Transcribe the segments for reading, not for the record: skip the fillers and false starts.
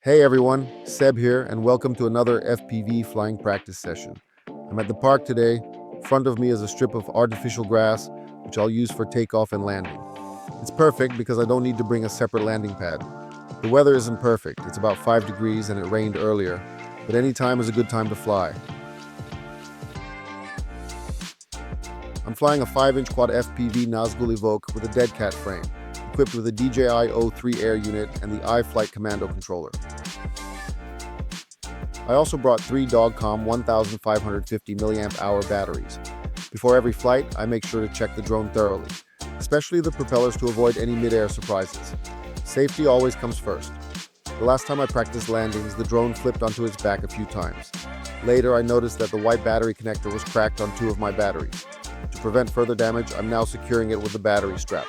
Hey everyone, Seb here, and welcome to another FPV Flying Practice session. I'm at the park today. In front of me is a strip of artificial grass, which I'll use for takeoff and landing. It's perfect because I don't need to bring a separate landing pad. The weather isn't perfect, it's about 5 degrees and it rained earlier, but any time is a good time to fly. I'm flying a 5-inch quad FPV Nazgul Evoque with a Deadcat frame, equipped with a DJI O3 Air Unit and the iFlight Commando Controller. I also brought 3 Dogcom 1550 mAh batteries. Before every flight, I make sure to check the drone thoroughly, especially the propellers to avoid any mid-air surprises. Safety always comes first. The last time I practiced landings, the drone flipped onto its back a few times. Later, I noticed that the white battery connector was cracked on 2 of my batteries. To prevent further damage, I'm now securing it with the battery strap.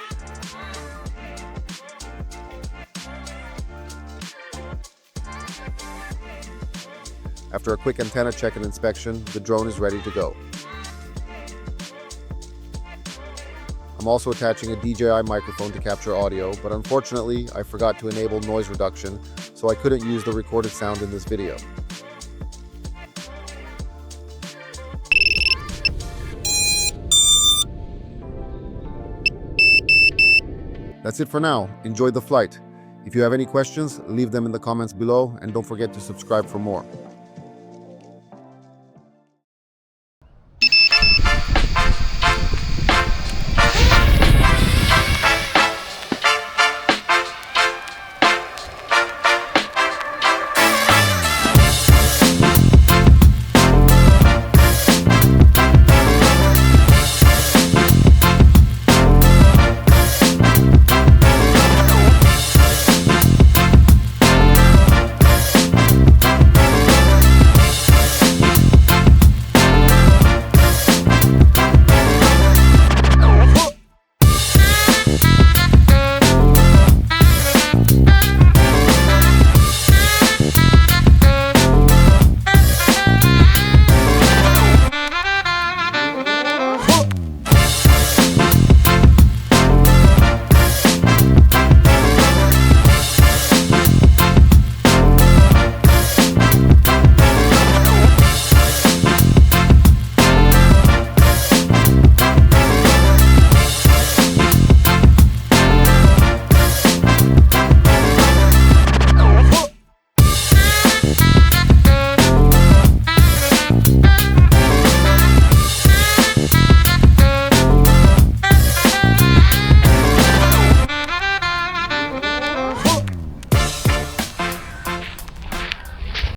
After a quick antenna check and inspection, the drone is ready to go. I'm also attaching a DJI microphone to capture audio, but unfortunately, I forgot to enable noise reduction, so I couldn't use the recorded sound in this video. That's it for now. Enjoy the flight. If you have any questions, leave them in the comments below, and don't forget to subscribe for more.